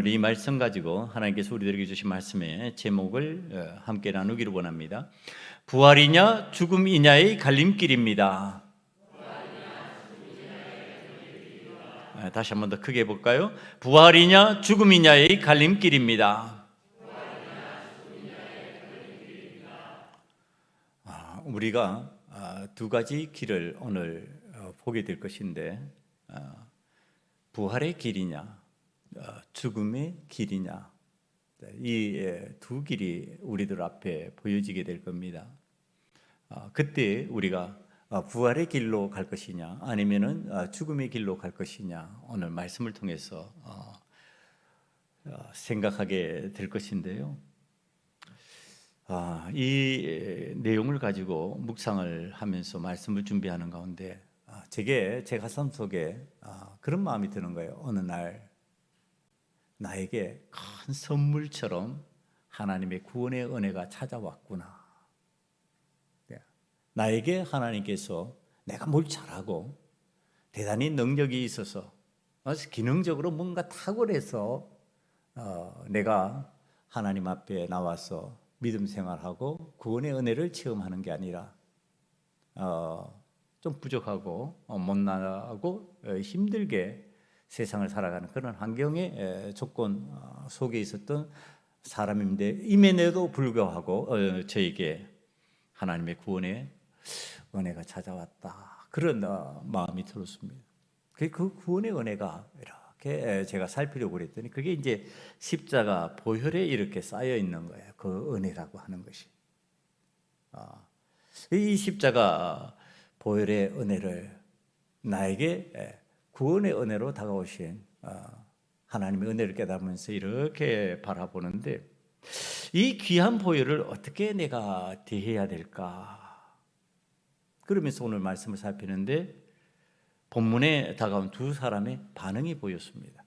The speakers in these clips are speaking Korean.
오늘 이 말씀 가지고 하나님께서 우리들에게 주신 말씀의 제목을 함께 나누기를 원합니다. 부활이냐 죽음이냐의 갈림길입니다. 다시 한 번 더 크게 해볼까요? 부활이냐 죽음이냐의 갈림길입니다. 우리가 두 가지 길을 오늘 보게 될 것인데, 부활의 길이냐 죽음의 길이냐, 이 두 길이 우리들 앞에 보여지게 될 겁니다. 그때 우리가 부활의 길로 갈 것이냐 아니면은 죽음의 길로 갈 것이냐, 오늘 말씀을 통해서 생각하게 될 것인데요. 이 내용을 가지고 묵상을 하면서 말씀을 준비하는 가운데 제 가슴 속에 그런 마음이 드는 거예요. 어느 날 나에게 큰 선물처럼 하나님의 구원의 은혜가 찾아왔구나. 나에게 하나님께서 내가 뭘 잘하고 대단히 능력이 있어서 기능적으로 뭔가 탁월해서 내가 하나님 앞에 나와서 믿음 생활하고 구원의 은혜를 체험하는 게 아니라 좀 부족하고 못나고 힘들게 세상을 살아가는 그런 환경의 조건 속에 있었던 사람인데, 임에도 불구하고 저에게 하나님의 구원의 은혜가 찾아왔다, 그런 마음이 들었습니다. 그 구원의 은혜가 이렇게 제가 살피려고 그랬더니 그게 이제 십자가 보혈에 이렇게 쌓여 있는 거예요. 그 은혜라고 하는 것이. 이 십자가 보혈의 은혜를 나에게 구원의 은혜로 다가오신 하나님의 은혜를 깨달으면서 이렇게 바라보는데, 이 귀한 보혈을 어떻게 내가 대해야 될까? 그러면서 오늘 말씀을 살피는데 본문에 다가온 두 사람의 반응이 보였습니다.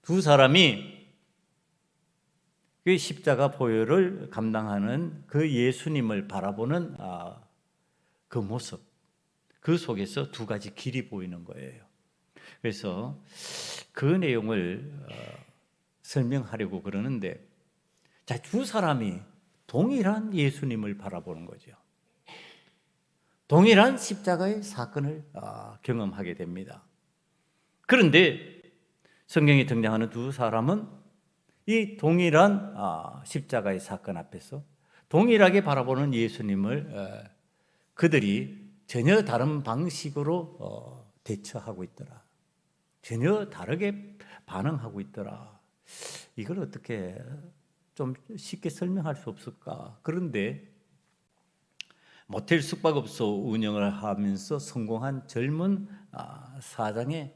두 사람이 그 십자가 보혈을 감당하는 그 예수님을 바라보는 그 모습, 그 속에서 두 가지 길이 보이는 거예요. 그래서 그 내용을 설명하려고 그러는데, 자, 두 사람이 동일한 예수님을 바라보는 거죠. 동일한 십자가의 사건을 경험하게 됩니다. 그런데 성경에 등장하는 두 사람은 이 동일한 십자가의 사건 앞에서 동일하게 바라보는 예수님을 그들이 전혀 다른 방식으로 대처하고 있더라. 전혀 다르게 반응하고 있더라. 이걸 어떻게 좀 쉽게 설명할 수 없을까? 그런데 모텔 숙박업소 운영을 하면서 성공한 젊은 사장의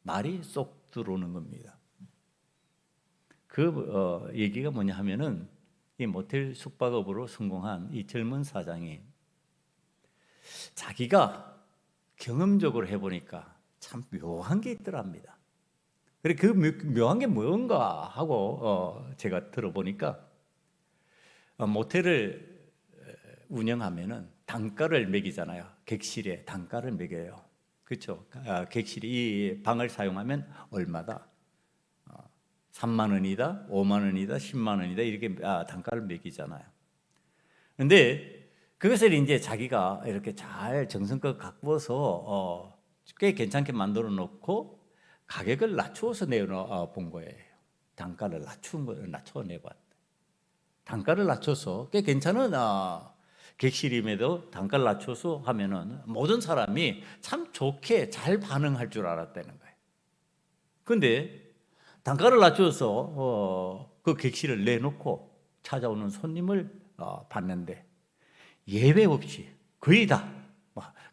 말이 쏙 들어오는 겁니다. 그 얘기가 뭐냐 하면은, 이 모텔 숙박업으로 성공한 이 젊은 사장이 자기가 경험적으로 해보니까 참 묘한 게 있더랍니다. 그래, 그 묘한 게 뭔가 하고 제가 들어보니까 모텔을 운영하면은 단가를 매기잖아요. 객실에 단가를 매겨요. 그렇죠? 객실이 이 방을 사용하면 얼마다? 3만 원이다, 5만 원이다, 10만 원이다, 이렇게 단가를 매기잖아요. 그런데 그것을 이제 자기가 이렇게 잘 정성껏 가꾸어서 꽤 괜찮게 만들어 놓고 가격을 낮추어서 내본 거예요. 단가를 낮춰 내봤다. 단가를 낮춰서 꽤 괜찮은 객실임에도 단가를 낮춰서 하면은 모든 사람이 참 좋게 잘 반응할 줄 알았다는 거예요. 그런데 단가를 낮춰서 그 객실을 내놓고 찾아오는 손님을 봤는데 예외 없이 거의 다,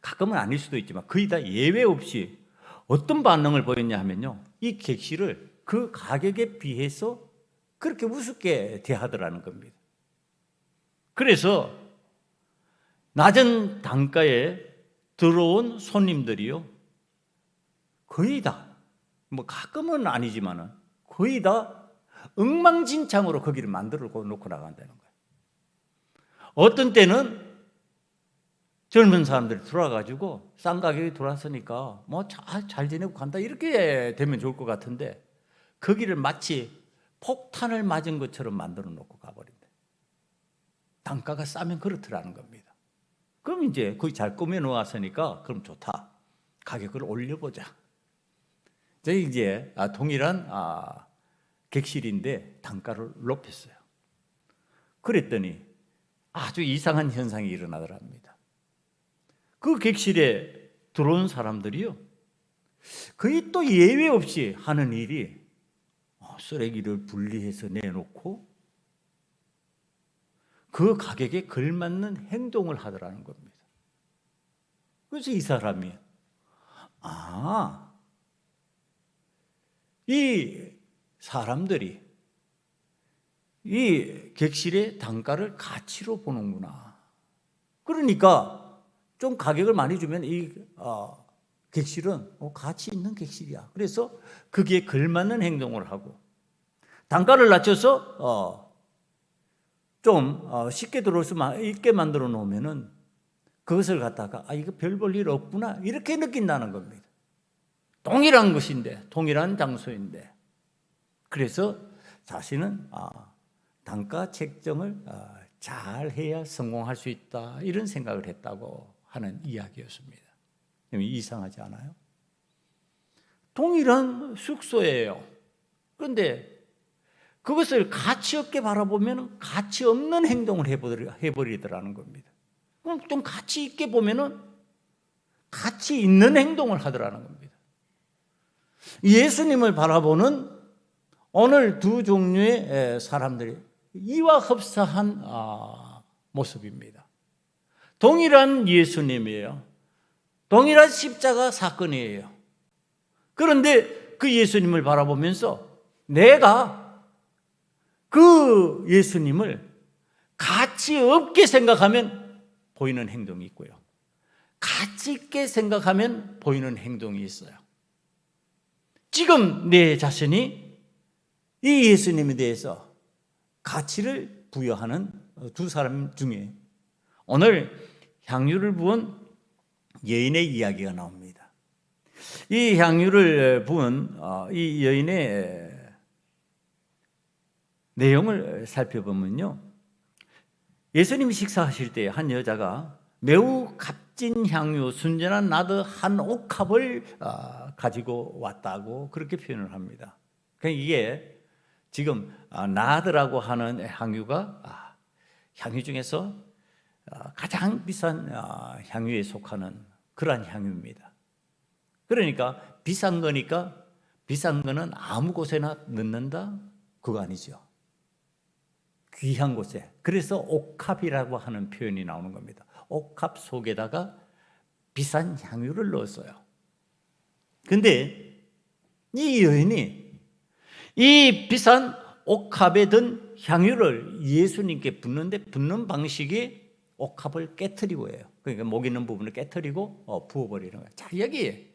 가끔은 아닐 수도 있지만 거의 다 예외 없이 어떤 반응을 보였냐 하면요, 이 객실을 그 가격에 비해서 그렇게 우습게 대하더라는 겁니다. 그래서 낮은 단가에 들어온 손님들이요, 거의 다, 가끔은 아니지만은 거의 다 엉망진창으로 거기를 만들어 놓고 나간다는 거예요. 어떤 때는 젊은 사람들이 들어와가지고 싼 가격에 들어왔으니까 잘 지내고 간다, 이렇게 되면 좋을 것 같은데, 거기를 마치 폭탄을 맞은 것처럼 만들어 놓고 가버린대. 단가가 싸면 그렇더라는 겁니다. 그럼 이제 거기 잘 꾸며 놓았으니까 그럼 좋다. 가격을 올려보자. 이제 동일한 객실인데 단가를 높였어요. 그랬더니 아주 이상한 현상이 일어나더랍니다. 그 객실에 들어온 사람들이요, 거의 또 예외 없이 하는 일이 쓰레기를 분리해서 내놓고 그 가격에 걸맞는 행동을 하더라는 겁니다. 그래서 이 사람이 이 사람들이 이 객실의 단가를 가치로 보는구나. 그러니까 좀 가격을 많이 주면 이 객실은 가치 있는 객실이야. 그래서 그게 걸맞는 행동을 하고, 단가를 낮춰서 좀 쉽게 들어올 수 있게 만들어 놓으면은 그것을 갖다가 이거 별 볼 일 없구나 이렇게 느낀다는 겁니다. 동일한 것인데, 동일한 장소인데, 그래서 자신은 단가 책정을 잘 해야 성공할 수 있다 이런 생각을 했다고 하는 이야기였습니다. 이상하지 않아요? 동일한 숙소예요. 그런데 그것을 가치 없게 바라보면 가치 없는 행동을 해버리더라는 겁니다. 그럼 좀 가치 있게 보면은 가치 있는 행동을 하더라는 겁니다. 예수님을 바라보는 오늘 두 종류의 사람들이 이와 흡사한 모습입니다. 동일한 예수님이에요. 동일한 십자가 사건이에요. 그런데 그 예수님을 바라보면서 내가 그 예수님을 가치 없게 생각하면 보이는 행동이 있고요, 가치 있게 생각하면 보이는 행동이 있어요. 지금 내 자신이 이 예수님에 대해서 가치를 부여하는 두 사람 중에 오늘 향유를 부은 여인의 이야기가 나옵니다. 이 향유를 부은 이 여인의 내용을 살펴보면요, 예수님이 식사하실 때 한 여자가 매우 값진 향유, 순전한 나드 한 옥합을 가지고 왔다고 그렇게 표현을 합니다. 그러니까 이게 지금 나드라고 하는 향유가 향유 중에서 가장 비싼 향유에 속하는 그러한 향유입니다. 그러니까 비싼 거니까 비싼 거는 아무 곳에나 넣는다? 그거 아니죠. 귀한 곳에. 그래서 옥합이라고 하는 표현이 나오는 겁니다. 옥합 속에다가 비싼 향유를 넣었어요. 근데 이 여인이 이 비싼 옥합에 든 향유를 예수님께 붓는데, 붓는 방식이 옥합을 깨트리고 해요. 그러니까 목 있는 부분을 깨트리고 부어버리는 거예요. 자, 여기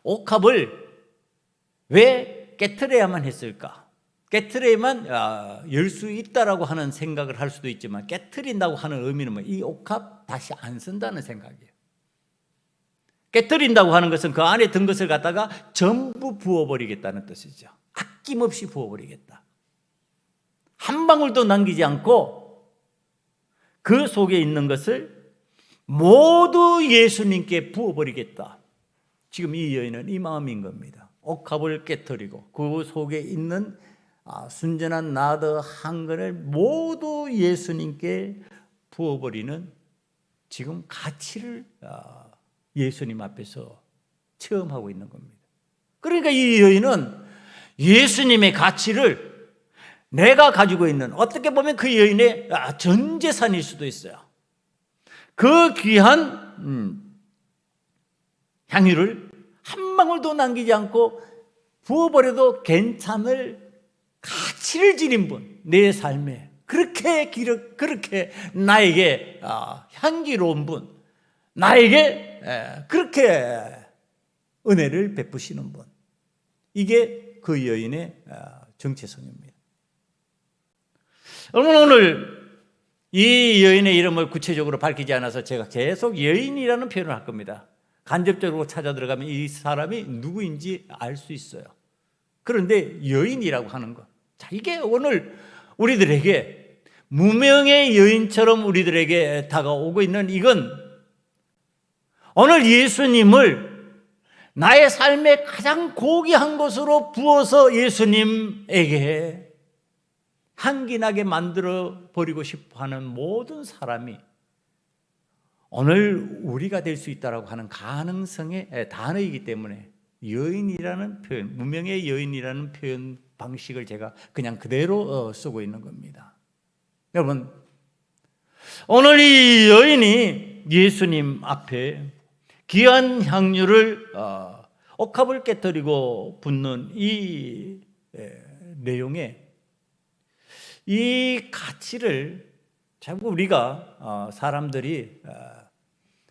옥합을 왜 깨트려야만 했을까? 깨트려야만 열 수 있다라고 하는 생각을 할 수도 있지만, 깨트린다고 하는 의미는 뭐 이 옥합 다시 안 쓴다는 생각이에요. 깨트린다고 하는 것은 그 안에 든 것을 갖다가 전부 부어버리겠다는 뜻이죠. 아낌없이 부어버리겠다. 한 방울도 남기지 않고 그 속에 있는 것을 모두 예수님께 부어버리겠다. 지금 이 여인은 이 마음인 겁니다. 옥합을 깨트리고 그 속에 있는 순전한 나드 한 근을 모두 예수님께 부어버리는 지금 가치를 예수님 앞에서 체험하고 있는 겁니다. 그러니까 이 여인은 예수님의 가치를 내가 가지고 있는, 어떻게 보면 그 여인의 전 재산일 수도 있어요. 그 귀한 향유를 한 방울도 남기지 않고 부어버려도 괜찮을 가치를 지닌 분, 내 삶에 그렇게 나에게 향기로운 분, 나에게 그렇게 은혜를 베푸시는 분, 이게 그 여인의 정체성입니다. 여러분, 오늘 이 여인의 이름을 구체적으로 밝히지 않아서 제가 계속 여인이라는 표현을 할 겁니다. 간접적으로 찾아 들어가면 이 사람이 누구인지 알 수 있어요. 그런데 여인이라고 하는 것. 자, 이게 오늘 우리들에게 무명의 여인처럼 우리들에게 다가오고 있는 이건 오늘 예수님을 나의 삶의 가장 고귀한 것으로 부어서 예수님에게 향기나게 만들어 버리고 싶어 하는 모든 사람이 오늘 우리가 될 수 있다고 하는 가능성의 단어이기 때문에 여인이라는 표현, 무명의 여인이라는 표현 방식을 제가 그냥 그대로 쓰고 있는 겁니다. 여러분, 오늘 이 여인이 예수님 앞에 귀한 향유를 옥합을 깨뜨리고 붓는 이 내용에 이 가치를 자꾸 우리가 사람들이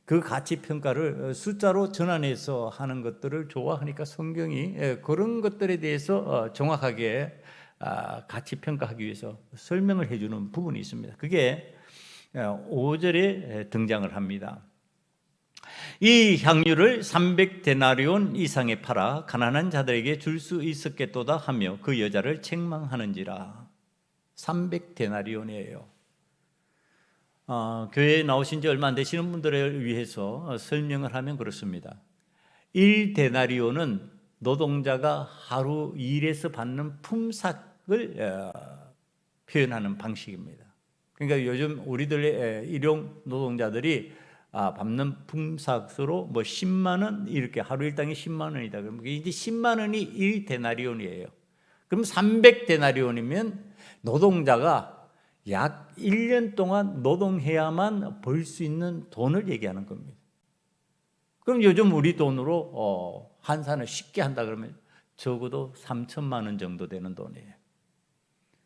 그 가치 평가를 숫자로 전환해서 하는 것들을 좋아하니까 성경이 그런 것들에 대해서 정확하게 가치 평가하기 위해서 설명을 해주는 부분이 있습니다. 그게 5절에 등장을 합니다. 이 향유를 300데나리온 이상에 팔아 가난한 자들에게 줄 수 있었겠도다 하며 그 여자를 책망하는지라. 300데나리온이에요. 교회에 나오신 지 얼마 안 되시는 분들을 위해서 설명을 하면 그렇습니다. 1데나리온은 노동자가 하루 일해서 받는 품삯을 표현하는 방식입니다. 그러니까 요즘 우리들의 일용 노동자들이 받는 품삯으로 뭐 10만 원 이렇게 하루 일당이 10만 원이다. 그러면 이제 10만 원이 1데나리온이에요. 그럼 300데나리온이면 노동자가 약 1년 동안 노동해야만 벌 수 있는 돈을 얘기하는 겁니다. 그럼 요즘 우리 돈으로 환산을 쉽게 한다 그러면 적어도 3천만 원 정도 되는 돈이에요.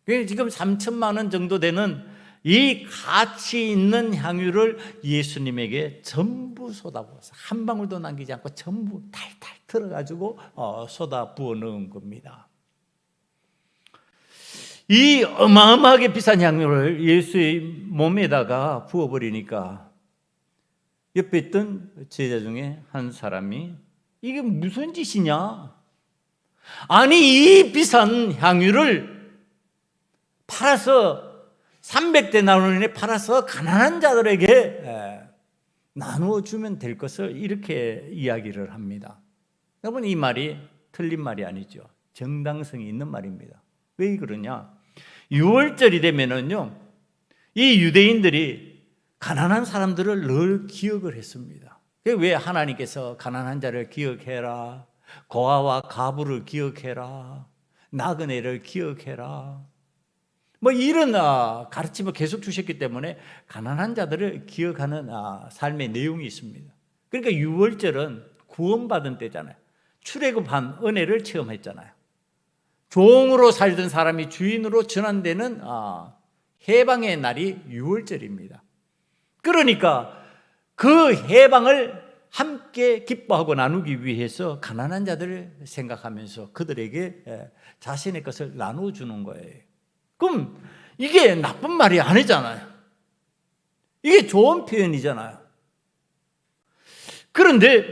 그래서 지금 3천만 원 정도 되는 이 가치 있는 향유를 예수님에게 전부 쏟아부어서 한 방울도 남기지 않고 전부 탈탈 털어가지고 쏟아 부어 넣은 겁니다. 이 어마어마하게 비싼 향유를 예수의 몸에다가 부어버리니까 옆에 있던 제자 중에 한 사람이 이게 무슨 짓이냐? 아니 이 비싼 향유를 팔아서 300데나리온에 팔아서 가난한 자들에게 나누어 주면 될 것을 이렇게 이야기를 합니다. 여러분, 이 말이 틀린 말이 아니죠. 정당성이 있는 말입니다. 왜 그러냐? 6월절이 되면은요, 이 유대인들이 가난한 사람들을 늘 기억을 했습니다. 왜 하나님께서 가난한 자를 기억해라, 고아와 가부를 기억해라, 나그네를 기억해라, 뭐 이런 가르침을 계속 주셨기 때문에 가난한 자들을 기억하는 삶의 내용이 있습니다. 그러니까 6월절은 구원받은 때잖아요. 출애굽한 은혜를 체험했잖아요. 종으로 살던 사람이 주인으로 전환되는 해방의 날이 6월절입니다. 그러니까 그 해방을 함께 기뻐하고 나누기 위해서 가난한 자들을 생각하면서 그들에게 자신의 것을 나눠주는 거예요. 그럼 이게 나쁜 말이 아니잖아요. 이게 좋은 표현이잖아요. 그런데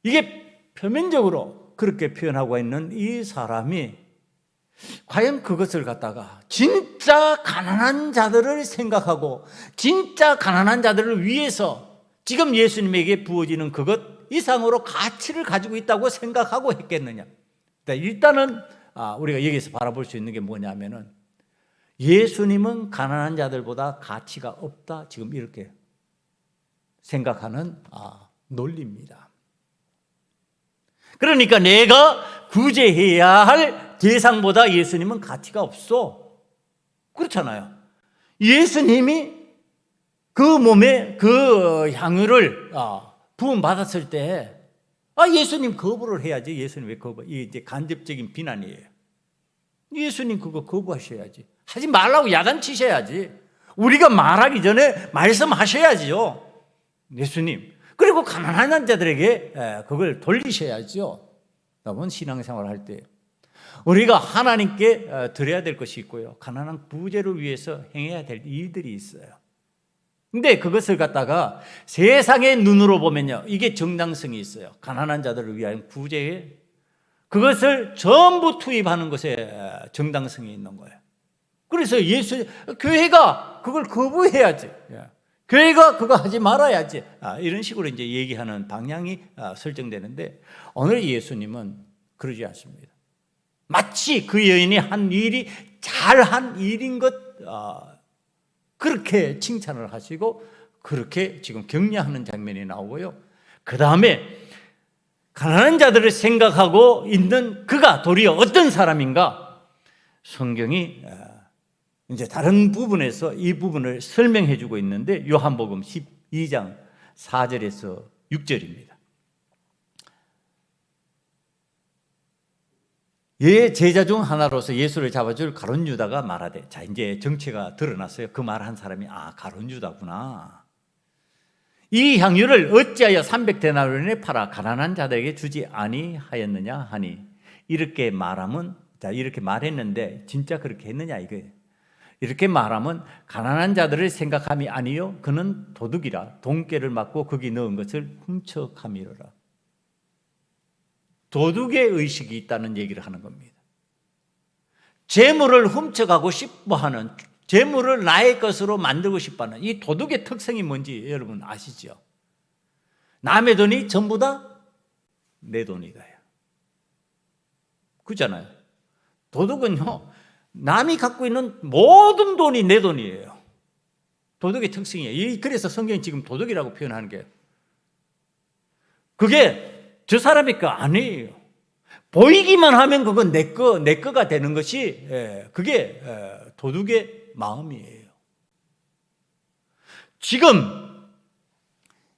이게 표면적으로 그렇게 표현하고 있는 이 사람이 과연 그것을 갖다가 진짜 가난한 자들을 생각하고 진짜 가난한 자들을 위해서 지금 예수님에게 부어지는 그것 이상으로 가치를 가지고 있다고 생각하고 했겠느냐? 일단은 우리가 여기서 바라볼 수 있는 게 뭐냐면은 예수님은 가난한 자들보다 가치가 없다, 지금 이렇게 생각하는 논리입니다. 그러니까 내가 구제해야 할 대상보다 예수님은 가치가 없어. 그렇잖아요. 예수님이 그 몸에 그 향유를 부음 받았을 때 예수님 거부를 해야지. 예수님 왜 거부? 이게 이제 간접적인 비난이에요. 예수님 그거 거부하셔야지. 하지 말라고 야단치셔야지. 우리가 말하기 전에 말씀하셔야지요. 예수님. 그리고 가난한 자들에게 그걸 돌리셔야죠. 여러분, 신앙생활 할 때 우리가 하나님께 드려야 될 것이 있고요, 가난한 부재를 위해서 행해야 될 일들이 있어요. 근데 그것을 갖다가 세상의 눈으로 보면요, 이게 정당성이 있어요. 가난한 자들을 위한 구제에 그것을 전부 투입하는 것에 정당성이 있는 거예요. 그래서 교회가 그걸 거부해야지. 교회가 그거 하지 말아야지. 이런 식으로 이제 얘기하는 방향이 설정되는데, 오늘 예수님은 그러지 않습니다. 마치 그 여인이 한 일이 잘한 일인 것, 그렇게 칭찬을 하시고 그렇게 지금 격려하는 장면이 나오고요. 그 다음에 가난한 자들을 생각하고 있는 그가 도리어 어떤 사람인가, 성경이 이제 다른 부분에서 이 부분을 설명해 주고 있는데, 요한복음 12장 4절에서 6절입니다. 제자 중 하나로서 예수를 잡아줄 가룟 유다가 말하되, 자 이제 정체가 드러났어요. 그 말한 사람이 가룟 유다구나. 이 향유를 어찌하여 300데나리온에 팔아 가난한 자들에게 주지 아니하였느냐 하니, 이렇게 말하면, 자 이렇게 말했는데 진짜 그렇게 했느냐 이거예요. 이렇게 말하면 가난한 자들을 생각함이 아니요 그는 도둑이라 돈깨를 맞고 거기 넣은 것을 훔쳐가미로라. 도둑의 의식이 있다는 얘기를 하는 겁니다. 재물을 훔쳐가고 싶어하는, 재물을 나의 것으로 만들고 싶어하는 이 도둑의 특성이 뭔지 여러분 아시죠? 남의 돈이 전부 다 내 돈이다. 그렇잖아요. 도둑은요, 남이 갖고 있는 모든 돈이 내 돈이에요. 도둑의 특성이에요. 그래서 성경이 지금 도둑이라고 표현하는 게, 그게 저 사람의 거 아니에요. 보이기만 하면 그건 내 거가 되는 것이, 그게 도둑의 마음이에요. 지금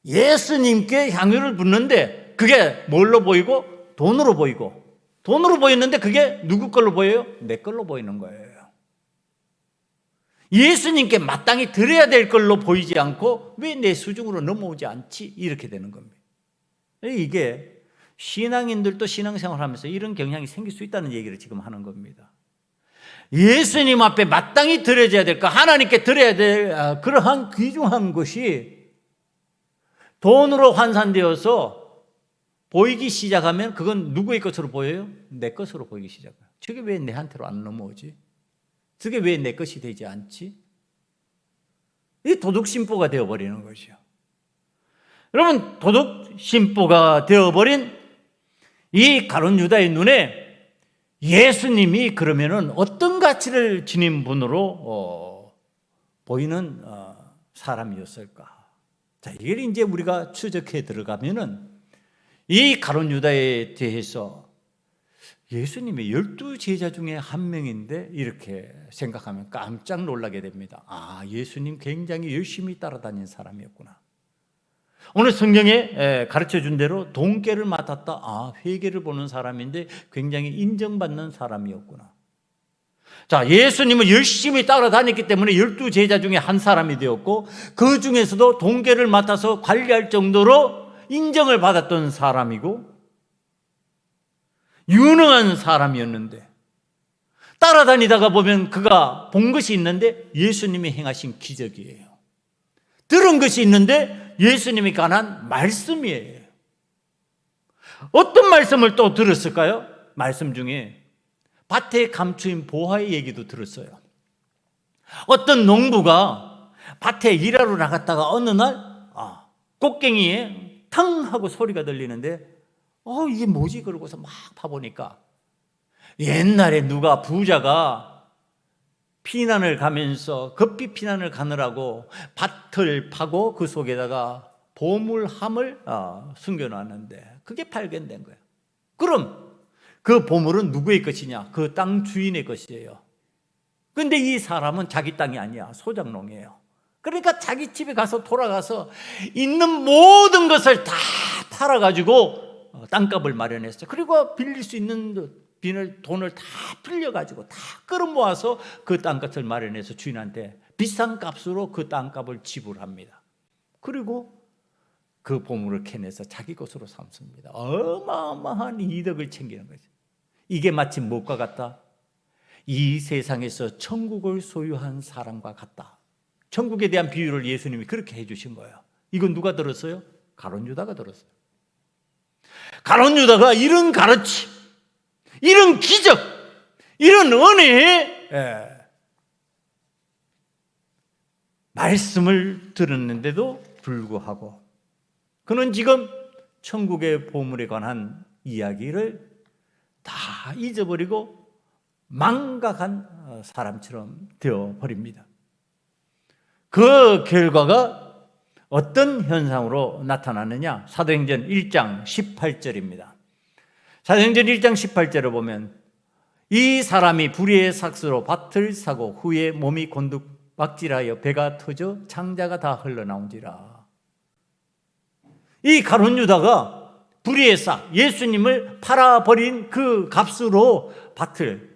예수님께 향유를 붓는데 그게 뭘로 보이고? 돈으로 보이고, 돈으로 보였는데 그게 누구 걸로 보여요? 내 걸로 보이는 거예요. 예수님께 마땅히 드려야 될 걸로 보이지 않고 왜 내 수중으로 넘어오지 않지? 이렇게 되는 겁니다. 이게 신앙인들도 신앙생활하면서 이런 경향이 생길 수 있다는 얘기를 지금 하는 겁니다. 예수님 앞에 마땅히 드려져야 될 것, 하나님께 드려야 될 그러한 귀중한 것이 돈으로 환산되어서 보이기 시작하면 그건 누구의 것으로 보여요? 내 것으로 보이기 시작해요. 저게 왜 내한테로 안 넘어오지? 저게 왜 내 것이 되지 않지? 이 도둑심보가 되어버리는 것이요. 여러분, 도둑심보가 되어버린 이 가룟 유다의 눈에 예수님이 그러면은 어떤 가치를 지닌 분으로 보이는 사람이었을까? 자, 이걸 이제 우리가 추적해 들어가면은 이 가룟 유다에 대해서 예수님의 12제자 중에 한 명인데 이렇게 생각하면 깜짝 놀라게 됩니다. 예수님 굉장히 열심히 따라다닌 사람이었구나. 오늘 성경에 가르쳐준 대로 돈깨를 맡았다. 회개를 보는 사람인데 굉장히 인정받는 사람이었구나. 자, 예수님은 열심히 따라다녔기 때문에 12제자 중에 한 사람이 되었고, 그 중에서도 돈깨를 맡아서 관리할 정도로 인정을 받았던 사람이고 유능한 사람이었는데, 따라다니다가 보면 그가 본 것이 있는데 예수님이 행하신 기적이에요. 들은 것이 있는데 예수님이 관한 말씀이에요. 어떤 말씀을 또 들었을까요? 말씀 중에 밭에 감추인 보화의 얘기도 들었어요. 어떤 농부가 밭에 일하러 나갔다가 어느 날 꽃갱이에 탕 하고 소리가 들리는데 이게 뭐지? 그러고서 막 파보니까 옛날에 누가 부자가 피난을 가면서 급히 피난을 가느라고 밭을 파고 그 속에다가 보물함을 숨겨놨는데 그게 발견된 거예요. 그럼 그 보물은 누구의 것이냐? 그 땅 주인의 것이에요. 그런데 이 사람은 자기 땅이 아니야. 소작농이에요. 그러니까 자기 집에 가서 돌아가서 있는 모든 것을 다 팔아가지고 땅값을 마련했어요. 그리고 빌릴 수 있는 돈을 다 빌려가지고 다 끌어모아서 그 땅값을 마련해서 주인한테 비싼 값으로 그 땅값을 지불합니다. 그리고 그 보물을 캐내서 자기 것으로 삼습니다. 어마어마한 이득을 챙기는 거죠. 이게 마치 무엇과 같다? 이 세상에서 천국을 소유한 사람과 같다. 천국에 대한 비유를 예수님이 그렇게 해주신 거예요. 이건 누가 들었어요? 가룟 유다가 들었어요. 가룟 유다가 이런 가르침, 이런 기적, 이런 은혜의 말씀을 들었는데도 불구하고 그는 지금 천국의 보물에 관한 이야기를 다 잊어버리고 망각한 사람처럼 되어버립니다. 그 결과가 어떤 현상으로 나타나느냐? 사도행전 1장 18절입니다. 사도행전 1장 18절을 보면 이 사람이 불의의 삭스로 밭을 사고 후에 몸이 곤두박질하여 배가 터져 창자가 다 흘러나온지라. 이 가룟 유다가 불의의 삭, 예수님을 팔아버린 그 값으로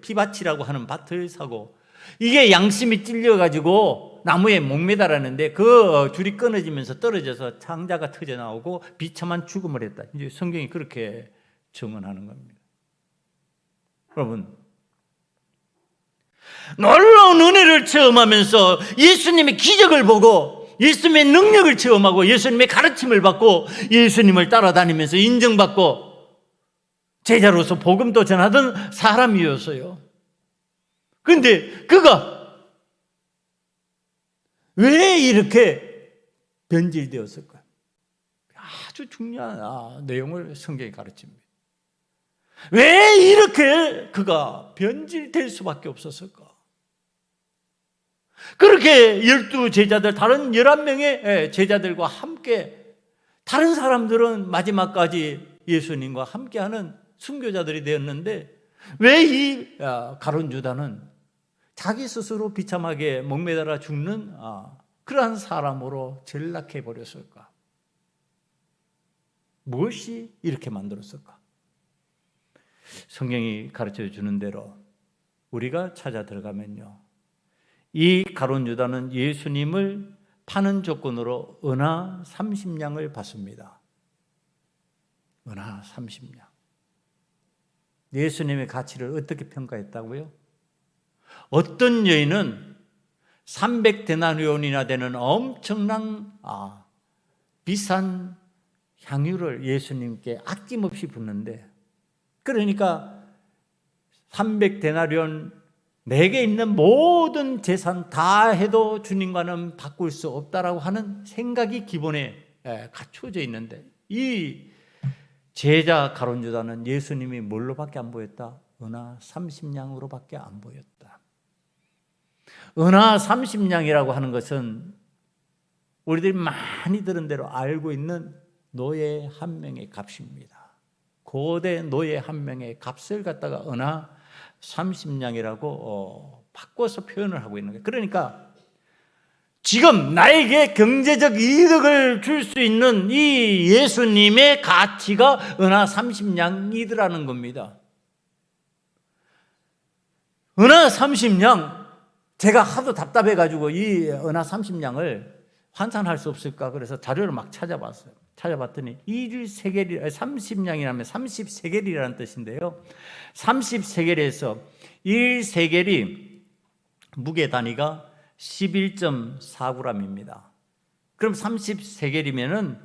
피밭이라고 하는 밭을 사고, 이게 양심이 찔려가지고 나무에 목매달았는데 그 줄이 끊어지면서 떨어져서 창자가 터져 나오고 비참한 죽음을 했다. 이제 성경이 그렇게 증언하는 겁니다. 여러분, 놀라운 은혜를 체험하면서 예수님의 기적을 보고 예수님의 능력을 체험하고 예수님의 가르침을 받고 예수님을 따라다니면서 인정받고 제자로서 복음도 전하던 사람이었어요. 그런데 그가 왜 이렇게 변질되었을까요? 아주 중요한 내용을 성경이 가르칩니다. 왜 이렇게 그가 변질될 수밖에 없었을까? 그렇게 12제자들, 다른 11명의 제자들과 함께, 다른 사람들은 마지막까지 예수님과 함께하는 순교자들이 되었는데 왜 이 가룟 유다는 자기 스스로 비참하게 목매달아 죽는 그러한 사람으로 전락해 버렸을까? 무엇이 이렇게 만들었을까? 성경이 가르쳐 주는 대로 우리가 찾아 들어가면요, 이 가룟 유다는 예수님을 파는 조건으로 은하 30냥을 받습니다. 은하 30냥. 예수님의 가치를 어떻게 평가했다고요? 어떤 여인은 300데나리온이나 되는 엄청난 비싼 향유를 예수님께 아낌없이 붓는데, 그러니까 300데나리온 내게 있는 모든 재산 다 해도 주님과는 바꿀 수 없다라고 하는 생각이 기본에 갖춰져 있는데, 이 제자 가룟 유다는 예수님이 뭘로밖에 안 보였다? 은하 30냥으로밖에 안 보였다. 은하 30냥이라고 하는 것은 우리들이 많이 들은 대로 알고 있는 노예 한 명의 값입니다. 고대 노예 한 명의 값을 갖다가 은하 30냥이라고 바꿔서 표현을 하고 있는 거예요. 그러니까 지금 나에게 경제적 이득을 줄 수 있는 이 예수님의 가치가 은하 30냥이더라는 겁니다. 은하 30냥, 제가 하도 답답해가지고 이 은하 30냥을 환산할 수 없을까 그래서 자료를 막 찾아봤어요. 찾아봤더니 1세겔이 30냥이라면 30세겔이라는 뜻인데요, 30세겔에서 1세겔이 무게 단위가 11.4g입니다. 그럼 30세겔이면은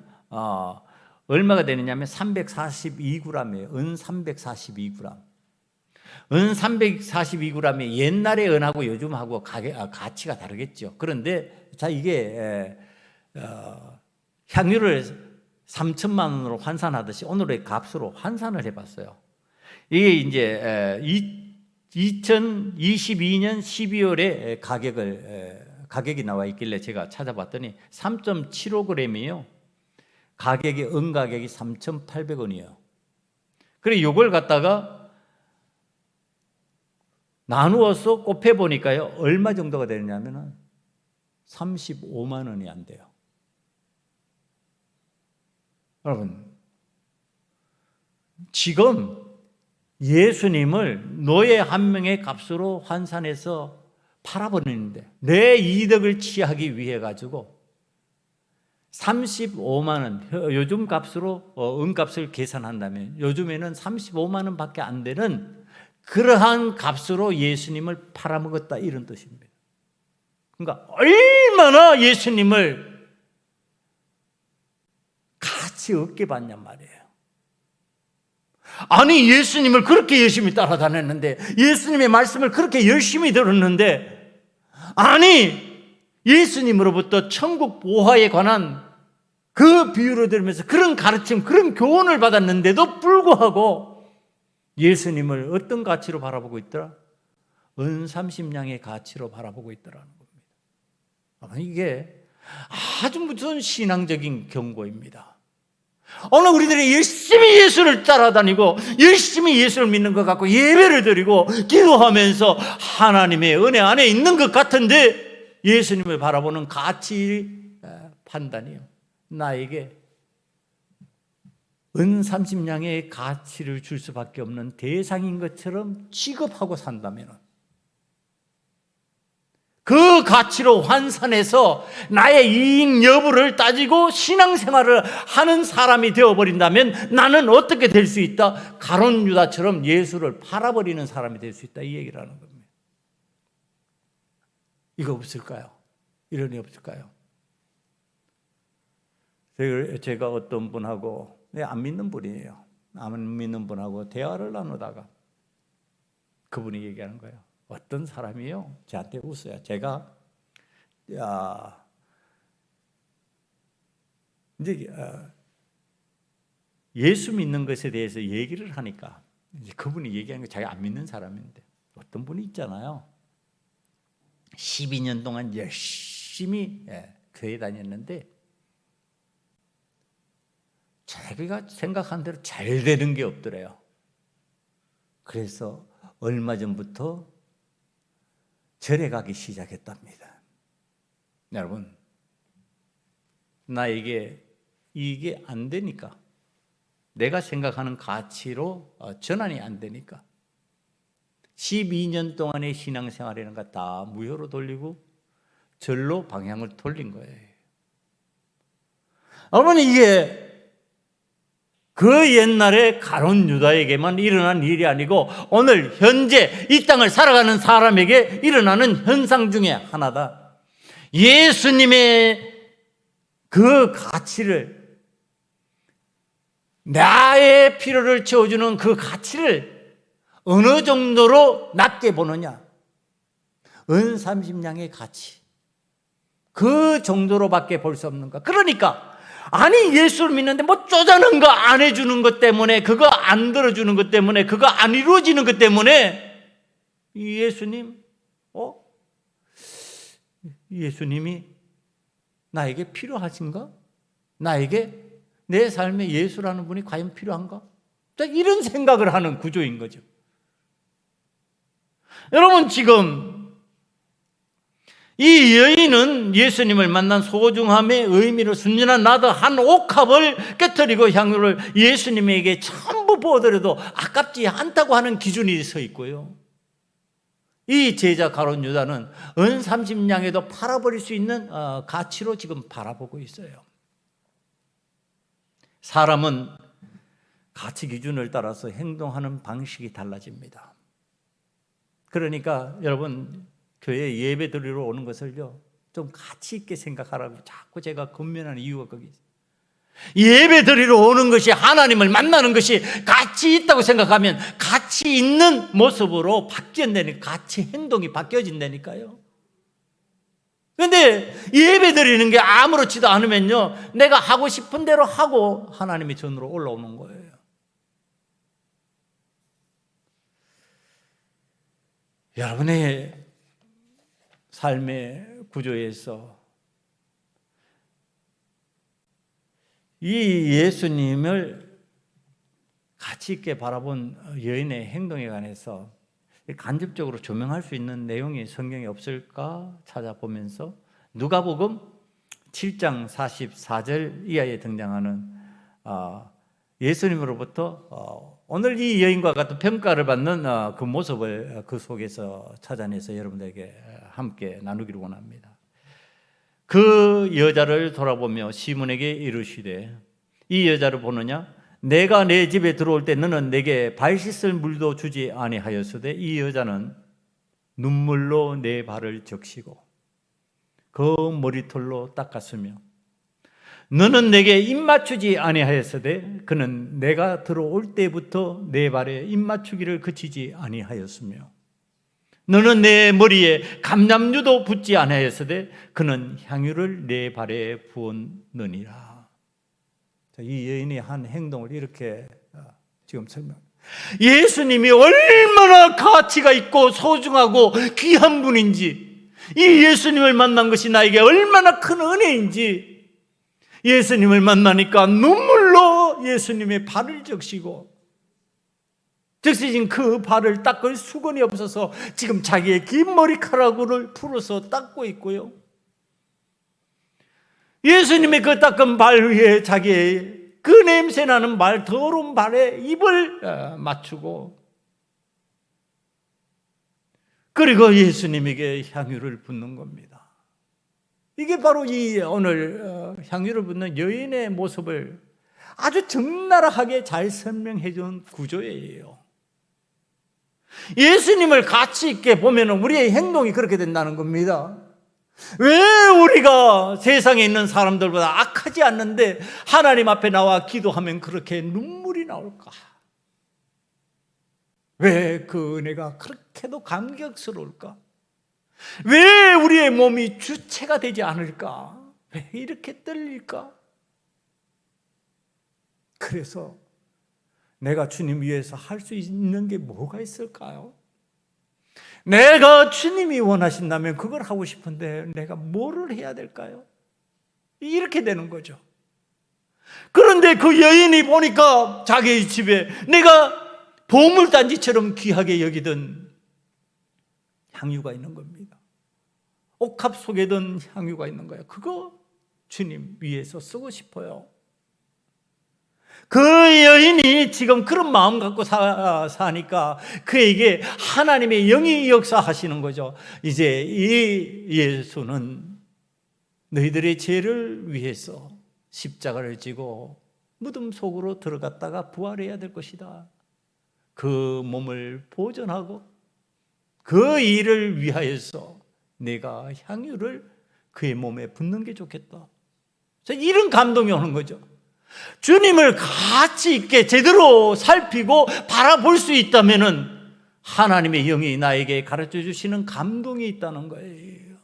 얼마가 되느냐면 342g이에요. 은 342g. 은 342g이 옛날의 은하고 요즘하고 가치가 다르겠죠. 그런데 자, 이게 향유를 3천만 원으로 환산하듯이 오늘의 값으로 환산을 해봤어요. 이게 이제 2022년 12월에 가격이 나와 있길래 제가 찾아봤더니 3.75g이에요. 가격이 은 가격이 3,800원이에요. 그래 이걸 갖다가 나누어서 곱해 보니까요, 얼마 정도가 되느냐면은 35만 원이 안 돼요. 여러분, 지금 예수님을 노예 한 명의 값으로 환산해서 팔아버리는데 내 이득을 취하기 위해 가지고 35만 원, 요즘 값으로 은값을 계산한다면 요즘에는 35만 원밖에 안 되는 그러한 값으로 예수님을 팔아먹었다, 이런 뜻입니다. 그러니까 얼마나 예수님을 가치 없게 봤냔 말이에요. 아니, 예수님을 그렇게 열심히 따라다녔는데, 예수님의 말씀을 그렇게 열심히 들었는데, 아니, 예수님으로부터 천국 보화에 관한 그 비유를 들으면서 그런 가르침, 그런 교훈을 받았는데도 불구하고 예수님을 어떤 가치로 바라보고 있더라? 은 30냥의 가치로 바라보고 있더라는 겁니다. 이게 아주 무슨 신앙적인 경고입니다. 오늘 우리들이 열심히 예수를 따라다니고 열심히 예수를 믿는 것 같고 예배를 드리고 기도하면서 하나님의 은혜 안에 있는 것 같은데 예수님을 바라보는 가치 판단이요, 나에게 은 30냥의 가치를 줄 수밖에 없는 대상인 것처럼 취급하고 산다면, 그 가치로 환산해서 나의 이익 여부를 따지고 신앙생활을 하는 사람이 되어버린다면 나는 어떻게 될 수 있다? 가룟 유다처럼 예수를 팔아버리는 사람이 될 수 있다, 이 얘기라는 겁니다. 이거 없을까요? 이런 일 없을까요? 제가 어떤 분하고, 안 믿는 분이에요, 안 믿는 분하고 대화를 나누다가 그분이 얘기하는 거예요. 어떤 사람이요, 저한테 웃어요. 제가 이제 예수 믿는 것에 대해서 얘기를 하니까 이제 그분이 얘기하는 게 자기가 안 믿는 사람인데, 어떤 분이 있잖아요, 12년 동안 열심히 교회 다녔는데 자기가 생각한 대로 잘 되는 게 없더래요. 그래서 얼마 전부터 절에 가기 시작했답니다. 여러분, 나에게 이게 안 되니까, 내가 생각하는 가치로 전환이 안 되니까 12년 동안의 신앙생활이라는 거 다 무효로 돌리고 절로 방향을 돌린 거예요. 여러분, 이게 그 옛날에 가룟 유다에게만 일어난 일이 아니고 오늘 현재 이 땅을 살아가는 사람에게 일어나는 현상 중에 하나다. 예수님의 그 가치를, 나의 필요를 채워주는 그 가치를 어느 정도로 낮게 보느냐, 은 30냥의 가치, 그 정도로밖에 볼 수 없는가. 그러니까 아니, 예수를 믿는데 뭐 쪼자는 거 안 해주는 것 때문에, 그거 안 들어주는 것 때문에, 그거 안 이루어지는 것 때문에 예수님이 나에게 필요하신가? 나에게 내 삶에 예수라는 분이 과연 필요한가? 이런 생각을 하는 구조인 거죠. 여러분, 지금 이 여인은 예수님을 만난 소중함의 의미를 순전한 나도 한 옥합을 깨뜨리고 향유를 예수님에게 전부 부어드려도 아깝지 않다고 하는 기준이 서 있고요, 이 제자 가룟 유다는 은 30냥에도 팔아버릴 수 있는 가치로 지금 바라보고 있어요. 사람은 가치 기준을 따라서 행동하는 방식이 달라집니다. 그러니까 여러분, 교회 예배 드리러 오는 것을요, 좀 가치 있게 생각하라고 자꾸 제가 권면하는 이유가 거기 있어요. 예배 드리러 오는 것이, 하나님을 만나는 것이 가치 있다고 생각하면 가치 있는 모습으로 바뀌어내니까, 가치 행동이 바뀌어진다니까요. 그런데 예배 드리는 게 아무렇지도 않으면요, 내가 하고 싶은 대로 하고 하나님의 전으로 올라오는 거예요. 여러분의 삶의 구조에서 이 예수님을 가치 있게 바라본 여인의 행동에 관해서 간접적으로 조명할 수 있는 내용이 성경에 없을까 찾아보면서 누가복음 7장 44절 이하에 등장하는 예수님으로부터 오늘 이 여인과 같은 평가를 받는 그 모습을 그 속에서 찾아내서 여러분들에게 함께 나누기를 원합니다. 그 여자를 돌아보며 시몬에게 이르시되, 이 여자를 보느냐? 내가 내 집에 들어올 때 너는 내게 발 씻을 물도 주지 아니하였으되 이 여자는 눈물로 내 발을 적시고 그 머리털로 닦았으며 너는 내게 입맞추지 아니하였으되 그는 내가 들어올 때부터 내 발에 입맞추기를 그치지 아니하였으며 너는 내 머리에 감람유도 붓지 아니하였으되 그는 향유를 내 발에 부었느니라. 이 여인이 한 행동을 이렇게 지금 설명합니다. 예수님이 얼마나 가치가 있고 소중하고 귀한 분인지, 이 예수님을 만난 것이 나에게 얼마나 큰 은혜인지, 예수님을 만나니까 눈물로 예수님의 발을 적시고, 적시진 그 발을 닦을 수건이 없어서 지금 자기의 긴 머리카락을 풀어서 닦고 있고요, 예수님의 그 닦은 발 위에 자기의 그 냄새나는 발, 더러운 발에 입을 맞추고, 그리고 예수님에게 향유를 붓는 겁니다. 이게 바로 이 오늘 향유를 붓는 여인의 모습을 아주 적나라하게 잘 설명해 준 구조예요. 예수님을 가치 있게 보면 우리의 행동이 그렇게 된다는 겁니다. 왜 우리가 세상에 있는 사람들보다 악하지 않는데 하나님 앞에 나와 기도하면 그렇게 눈물이 나올까? 왜 그 은혜가 그렇게도 감격스러울까? 왜 우리의 몸이 주체가 되지 않을까? 왜 이렇게 떨릴까? 그래서 내가 주님 위해서 할 수 있는 게 뭐가 있을까요? 내가 주님이 원하신다면 그걸 하고 싶은데 내가 뭐를 해야 될까요? 이렇게 되는 거죠. 그런데 그 여인이 보니까 자기 집에 내가 보물단지처럼 귀하게 여기던 향유가 있는 겁니다. 옥합 속에 든 향유가 있는 거예요. 그거 주님 위해서 쓰고 싶어요. 그 여인이 지금 그런 마음 갖고 사니까 그에게 하나님의 영이 역사하시는 거죠. 이제 이 예수는 너희들의 죄를 위해서 십자가를 지고 무덤 속으로 들어갔다가 부활해야 될 것이다. 그 몸을 보존하고 그 일을 위하여서 내가 향유를 그의 몸에 붓는 게 좋겠다. 이런 감동이 오는 거죠. 주님을 가치 있게 제대로 살피고 바라볼 수 있다면 하나님의 영이 나에게 가르쳐 주시는 감동이 있다는 거예요.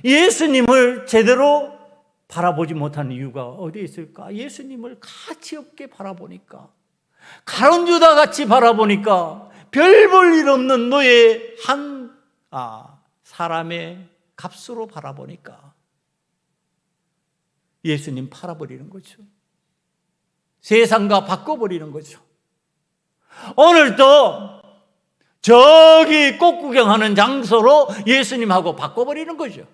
예수님을 제대로 바라보지 못한 이유가 어디에 있을까? 예수님을 가치 없게 바라보니까, 가론유다 같이 바라보니까, 별 볼 일 없는 너의 한 사람의 값으로 바라보니까 예수님 팔아버리는 거죠. 세상과 바꿔버리는 거죠. 오늘도 저기 꽃 구경하는 장소로 예수님하고 바꿔버리는 거죠.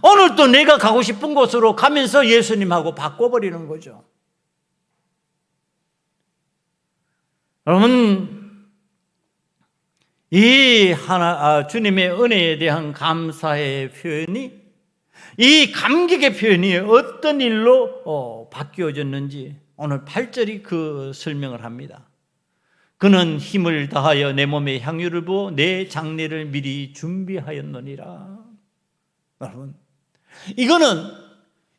오늘도 내가 가고 싶은 곳으로 가면서 예수님하고 바꿔버리는 거죠. 여러분, 이 주님의 은혜에 대한 감사의 표현이, 이 감격의 표현이 어떤 일로 바뀌어졌는지 오늘 8절이 그 설명을 합니다. 그는 힘을 다하여 내 몸에 향유를 부어 내 장례를 미리 준비하였느니라. 여러분, 이거는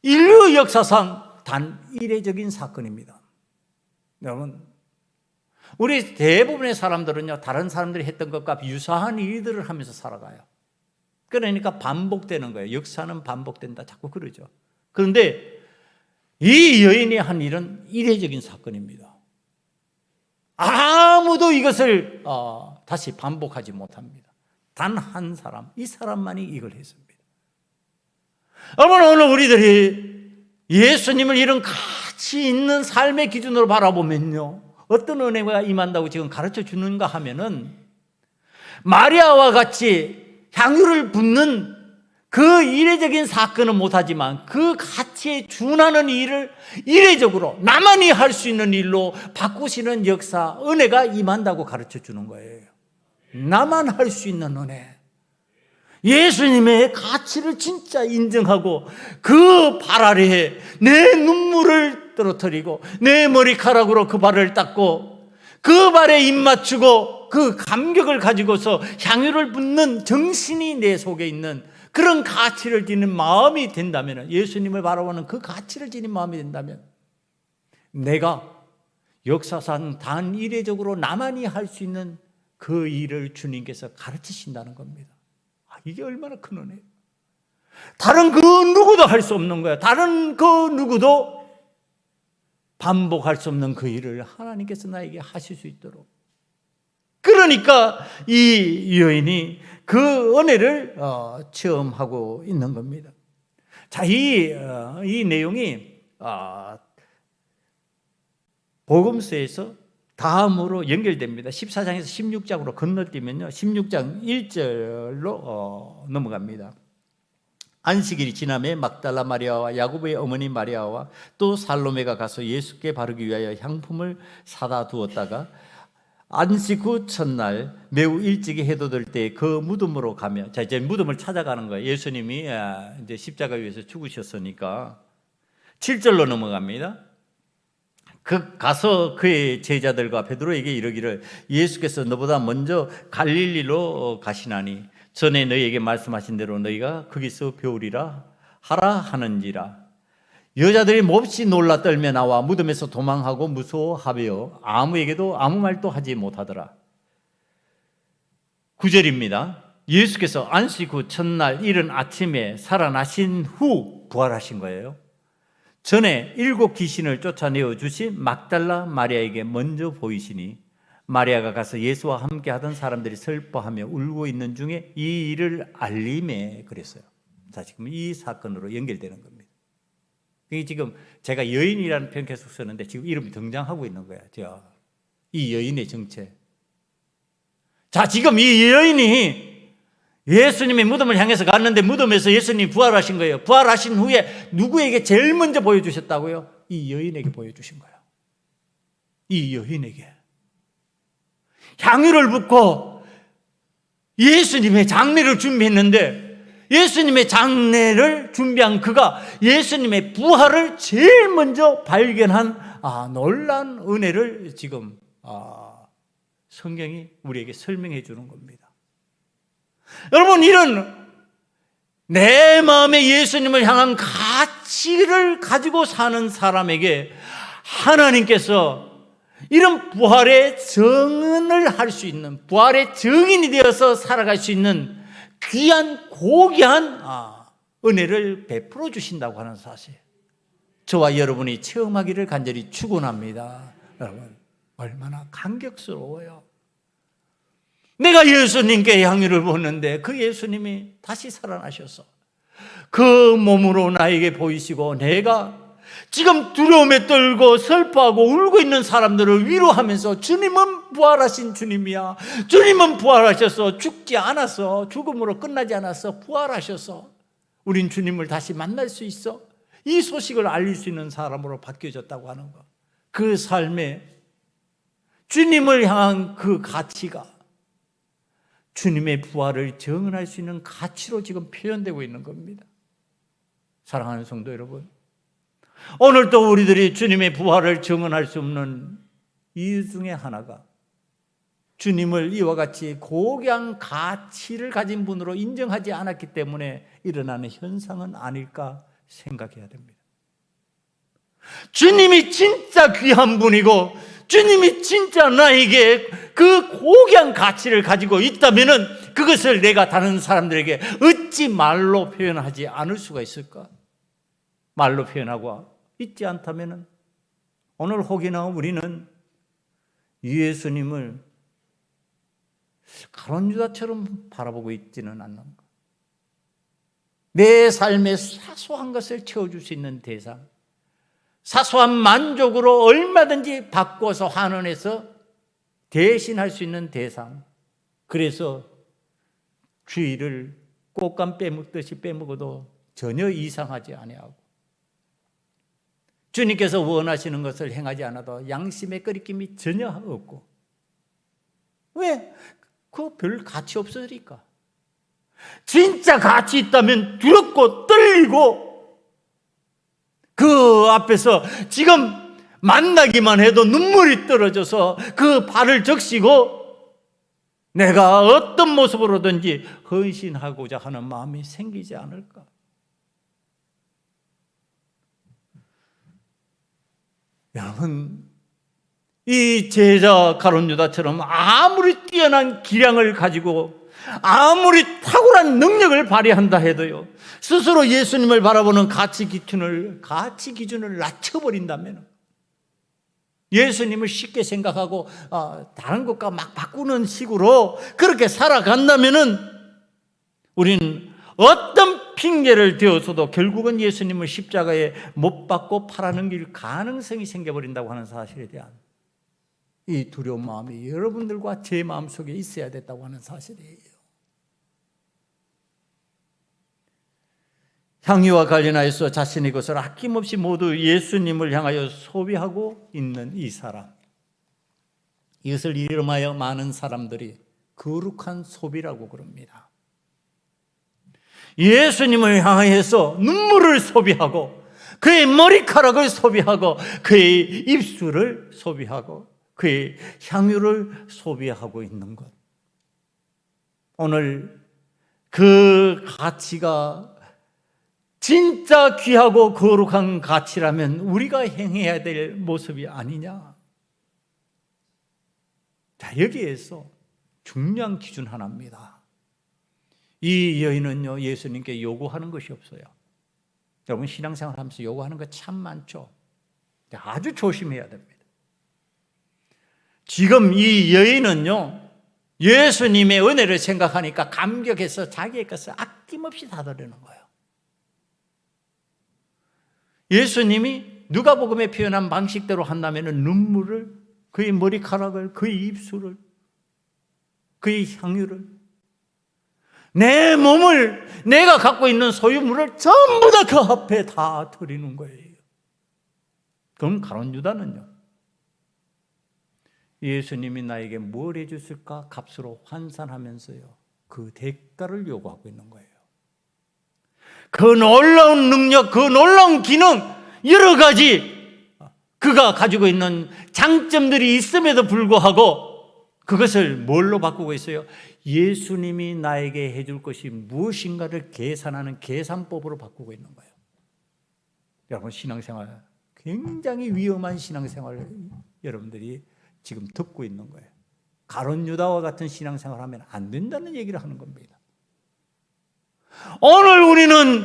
인류 역사상 단 이례적인 사건입니다. 여러분, 우리 대부분의 사람들은요, 다른 사람들이 했던 것과 유사한 일들을 하면서 살아가요. 그러니까 반복되는 거예요. 역사는 반복된다, 자꾸 그러죠. 그런데 이 여인이 한 일은 이례적인 사건입니다. 아무도 이것을 다시 반복하지 못합니다. 단 한 사람, 이 사람만이 이걸 했습니다. 여러분, 오늘 우리들이 예수님을 이런 가치 있는 삶의 기준으로 바라보면요, 어떤 은혜가 임한다고 지금 가르쳐 주는가 하면은, 마리아와 같이 향유를 붓는 그 이례적인 사건은 못하지만 그 가치에 준하는 일을 이례적으로 나만이 할 수 있는 일로 바꾸시는 역사, 은혜가 임한다고 가르쳐 주는 거예요. 나만 할 수 있는 은혜, 예수님의 가치를 진짜 인정하고 그 발 아래에 내 눈물을 떨어뜨리고 내 머리카락으로 그 발을 닦고 그 발에 입 맞추고 그 감격을 가지고서 향유를 붓는 정신이 내 속에 있는 그런 가치를 지닌 마음이 된다면, 예수님을 바라보는 그 가치를 지닌 마음이 된다면, 내가 역사상 단 이례적으로 나만이 할 수 있는 그 일을 주님께서 가르치신다는 겁니다. 이게 얼마나 큰 은혜예요. 다른 그 누구도 할 수 없는 거야. 다른 그 누구도 반복할 수 없는 그 일을 하나님께서 나에게 하실 수 있도록. 그러니까 이 여인이 그 은혜를 체험하고 있는 겁니다. 자, 이 내용이 복음서에서 다음으로 연결됩니다. 14장에서 16장으로 건너뛰면요, 16장 1절로 넘어갑니다. 안식일이 지남에 막달라 마리아와 야고보의 어머니 마리아와 또 살로메가 가서 예수께 바르기 위하여 향품을 사다 두었다가 안식 후 첫날 매우 일찍이 해돋을 때 그 무덤으로 가며, 자, 이제 무덤을 찾아가는 거예요. 예수님이 이제 십자가 위에서 죽으셨으니까 7절로 넘어갑니다. 가서 그의 제자들과 베드로에게 이르기를 예수께서 너보다 먼저 갈릴리로 가시나니 전에 너희에게 말씀하신 대로 너희가 거기서 배우리라 하라 하는지라. 여자들이 몹시 놀라 떨며 나와 무덤에서 도망하고 무서워하며 아무에게도 아무 말도 하지 못하더라. 9절입니다. 예수께서 안식 후 첫날 이른 아침에 살아나신 후 부활하신 거예요. 전에 7 귀신을 쫓아내어 주신 막달라 마리아에게 먼저 보이시니 마리아가 가서 예수와 함께 하던 사람들이 슬퍼하며 울고 있는 중에 이 일을 알림에 그랬어요. 자, 지금 이 사건으로 연결되는 겁니다. 이게 지금 제가 여인이라는 표현 계속 쓰는데 지금 이름이 등장하고 있는 거예요. 이 여인의 정체. 자, 지금 이 여인이 예수님의 무덤을 향해서 갔는데 무덤에서 예수님이 부활하신 거예요. 부활하신 후에 누구에게 제일 먼저 보여주셨다고요? 이 여인에게 보여주신 거예요. 이 여인에게 향유를 붓고 예수님의 장례를 준비했는데, 예수님의 장례를 준비한 그가 예수님의 부활을 제일 먼저 발견한 놀라운 은혜를 지금 성경이 우리에게 설명해 주는 겁니다. 여러분, 이런 내 마음에 예수님을 향한 가치를 가지고 사는 사람에게 하나님께서 이런 부활의 증언을 할 수 있는, 부활의 증인이 되어서 살아갈 수 있는 귀한 고귀한 은혜를 베풀어 주신다고 하는 사실, 저와 여러분이 체험하기를 간절히 축원합니다. 여러분, 얼마나 감격스러워요. 내가 예수님께 향유를 붓는데 그 예수님이 다시 살아나셔서 그 몸으로 나에게 보이시고, 내가 지금 두려움에 떨고 슬퍼하고 울고 있는 사람들을 위로하면서 주님은 부활하신 주님이야. 주님은 부활하셔서 죽지 않았어. 죽음으로 끝나지 않았어. 부활하셔서 우린 주님을 다시 만날 수 있어. 이 소식을 알릴 수 있는 사람으로 바뀌어졌다고 하는 것. 그 삶에 주님을 향한 그 가치가 주님의 부활을 증언할 수 있는 가치로 지금 표현되고 있는 겁니다. 사랑하는 성도 여러분, 오늘도 우리들이 주님의 부활을 증언할 수 없는 이유 중에 하나가 주님을 이와 같이 고귀한 가치를 가진 분으로 인정하지 않았기 때문에 일어나는 현상은 아닐까 생각해야 됩니다. 주님이 진짜 귀한 분이고 주님이 진짜 나에게 그 고귀한 가치를 가지고 있다면 그것을 내가 다른 사람들에게 어찌 말로 표현하지 않을 수가 있을까? 말로 표현하고 있지 않다면 오늘 혹이나 우리는 예수님을 가론유다처럼 바라보고 있지는 않는가? 내 삶의 사소한 것을 채워줄 수 있는 대상, 사소한 만족으로 얼마든지 바꿔서 환원해서 대신할 수 있는 대상, 그래서 주일을 꽃감 빼먹듯이 빼먹어도 전혀 이상하지 아니하고 주님께서 원하시는 것을 행하지 않아도 양심의 끄리낌이 전혀 없고, 왜? 그거 별 가치 없으니까. 진짜 가치 있다면 두렵고 떨리고 그 앞에서 지금 만나기만 해도 눈물이 떨어져서 그 발을 적시고 내가 어떤 모습으로든지 헌신하고자 하는 마음이 생기지 않을까? 여러분, 이 제자 가룟 유다처럼 아무리 뛰어난 기량을 가지고 아무리 탁월한 능력을 발휘한다 해도요, 스스로 예수님을 바라보는 가치 기준을 낮춰버린다면, 예수님을 쉽게 생각하고 다른 것과 막 바꾸는 식으로 그렇게 살아간다면은 우리는 어떤 핑계를 대어서도 결국은 예수님을 십자가에 못 박고 팔아넘길 가능성이 생겨버린다고 하는 사실에 대한 이 두려운 마음이 여러분들과 제 마음속에 있어야 됐다고 하는 사실이에요. 향유와 관련하여서 자신의 것을 아낌없이 모두 예수님을 향하여 소비하고 있는 이 사람, 이것을 이름하여 많은 사람들이 거룩한 소비라고 그럽니다. 예수님을 향하여서 눈물을 소비하고 그의 머리카락을 소비하고 그의 입술을 소비하고 그의 향유를 소비하고 있는 것, 오늘 그 가치가 진짜 귀하고 거룩한 가치라면 우리가 행해야 될 모습이 아니냐. 자, 여기에서 중요한 기준 하나입니다. 이 여인은요, 예수님께 요구하는 것이 없어요. 여러분, 신앙생활 하면서 요구하는 거 참 많죠. 아주 조심해야 됩니다. 지금 이 여인은요, 예수님의 은혜를 생각하니까 감격해서 자기의 것을 아낌없이 다 드리는 거예요. 예수님이 누가복음에 표현한 방식대로 한다면 눈물을, 그의 머리카락을, 그의 입술을, 그의 향유를, 내 몸을, 내가 갖고 있는 소유물을 전부 다 그 앞에 다 드리는 거예요. 그럼 가룟 유다는요, 예수님이 나에게 뭘 해줬을까 값으로 환산하면서요, 그 대가를 요구하고 있는 거예요. 그 놀라운 능력, 그 놀라운 기능, 여러 가지 그가 가지고 있는 장점들이 있음에도 불구하고 그것을 뭘로 바꾸고 있어요? 예수님이 나에게 해줄 것이 무엇인가를 계산하는 계산법으로 바꾸고 있는 거예요. 여러분, 신앙생활 굉장히 위험한 신앙생활을 여러분들이 지금 듣고 있는 거예요. 가룟 유다와 같은 신앙생활을 하면 안 된다는 얘기를 하는 겁니다. 오늘 우리는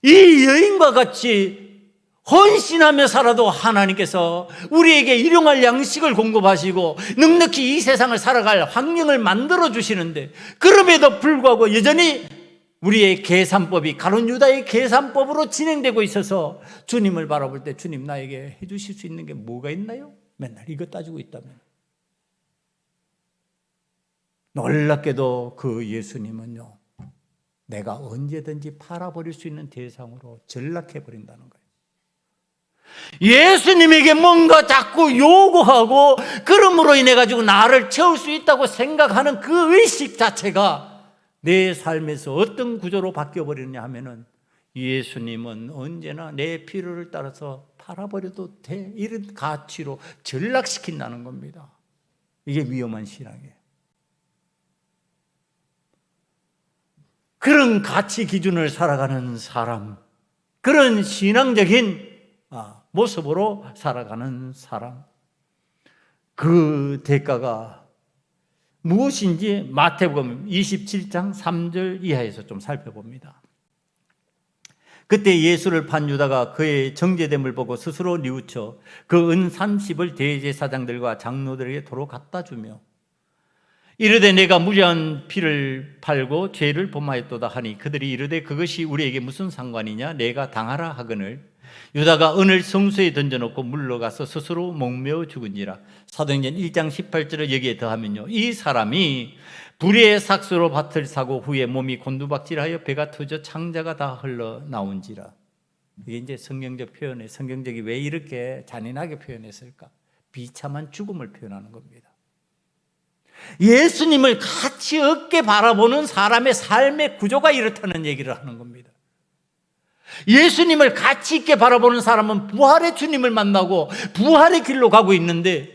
이 여인과 같이 헌신하며 살아도 하나님께서 우리에게 일용할 양식을 공급하시고 넉넉히 이 세상을 살아갈 환경을 만들어 주시는데, 그럼에도 불구하고 여전히 우리의 계산법이 가룟 유다의 계산법으로 진행되고 있어서 주님을 바라볼 때 주님 나에게 해 주실 수 있는 게 뭐가 있나요? 맨날 이거 따지고 있다면. 놀랍게도 그 예수님은요, 내가 언제든지 팔아버릴 수 있는 대상으로 전락해버린다는 거예요. 예수님에게 뭔가 자꾸 요구하고 그러므로 인해 가지고 나를 채울 수 있다고 생각하는 그 의식 자체가 내 삶에서 어떤 구조로 바뀌어버리느냐 하면은, 예수님은 언제나 내 필요를 따라서 팔아버려도 돼, 이런 가치로 전락시킨다는 겁니다. 이게 위험한 신앙이에요. 그런 가치 기준을 살아가는 사람, 그런 신앙적인 모습으로 살아가는 사람, 그 대가가 무엇인지 마태복음 27장 3절 이하에서 좀 살펴봅니다. 그때 예수를 판 유다가 그의 정죄됨을 보고 스스로 뉘우쳐 그 은 30을 대제사장들과 장로들에게 도로 갖다 주며 이르되 내가 무죄한 피를 팔고 죄를 범하였도다 하니, 그들이 이르되 그것이 우리에게 무슨 상관이냐, 내가 당하라 하거늘 유다가 은을 성소에 던져놓고 물러가서 스스로 목매어 죽은지라. 사도행전 1장 18절을 여기에 더하면요, 이 사람이 불의의 삭수로 밭을 사고 후에 몸이 곤두박질하여 배가 터져 창자가 다 흘러나온지라. 이게 이제 성경적 표현에, 성경적이 왜 이렇게 잔인하게 표현했을까? 비참한 죽음을 표현하는 겁니다. 예수님을 가치 없게 바라보는 사람의 삶의 구조가 이렇다는 얘기를 하는 겁니다. 예수님을 가치 있게 바라보는 사람은 부활의 주님을 만나고 부활의 길로 가고 있는데,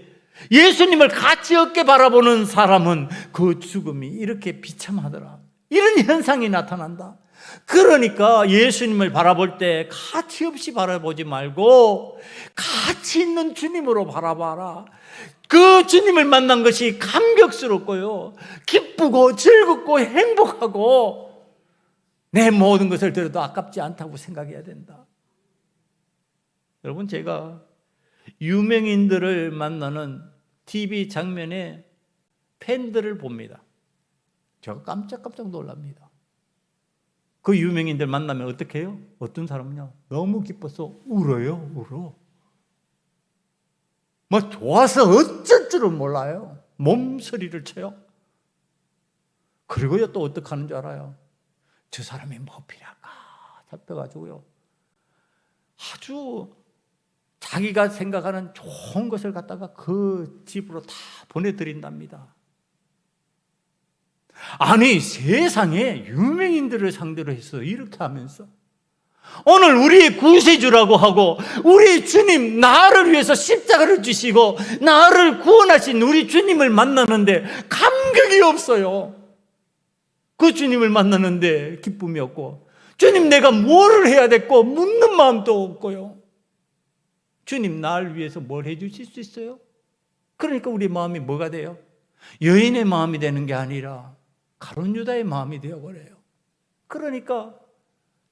예수님을 가치 없게 바라보는 사람은 그 죽음이 이렇게 비참하더라. 이런 현상이 나타난다. 그러니까 예수님을 바라볼 때 가치 없이 바라보지 말고 가치 있는 주님으로 바라봐라. 그 주님을 만난 것이 감격스럽고요, 기쁘고 즐겁고 행복하고 내 모든 것을 들어도 아깝지 않다고 생각해야 된다. 여러분, 제가 유명인들을 만나는 TV 장면에 팬들을 봅니다. 제가 깜짝깜짝 놀랍니다. 그 유명인들 만나면 어떻게 해요? 어떤 사람은요, 너무 기뻐서 울어요. 울어. 뭐 좋아서 어쩔 줄은 몰라요. 몸서리를 쳐요. 그리고요, 또 어떻게 하는 줄 알아요? 저 사람이 뭐 필요할까 살펴가지고요, 아주 자기가 생각하는 좋은 것을 갖다가 그 집으로 다 보내드린답니다. 아니, 세상에 유명인들을 상대로 해서 이렇게 하면서 오늘 우리의 구세주라고 하고 우리 주님, 나를 위해서 십자가를 지시고 나를 구원하신 우리 주님을 만나는데 감격이 없어요. 그 주님을 만나는데 기쁨이 없고, 주님 내가 뭐를 해야 됐고 묻는 마음도 없고요. 주님 나를 위해서 뭘 해주실 수 있어요? 그러니까 우리 마음이 뭐가 돼요? 여인의 마음이 되는 게 아니라 가룟 유다의 마음이 되어버려요. 그러니까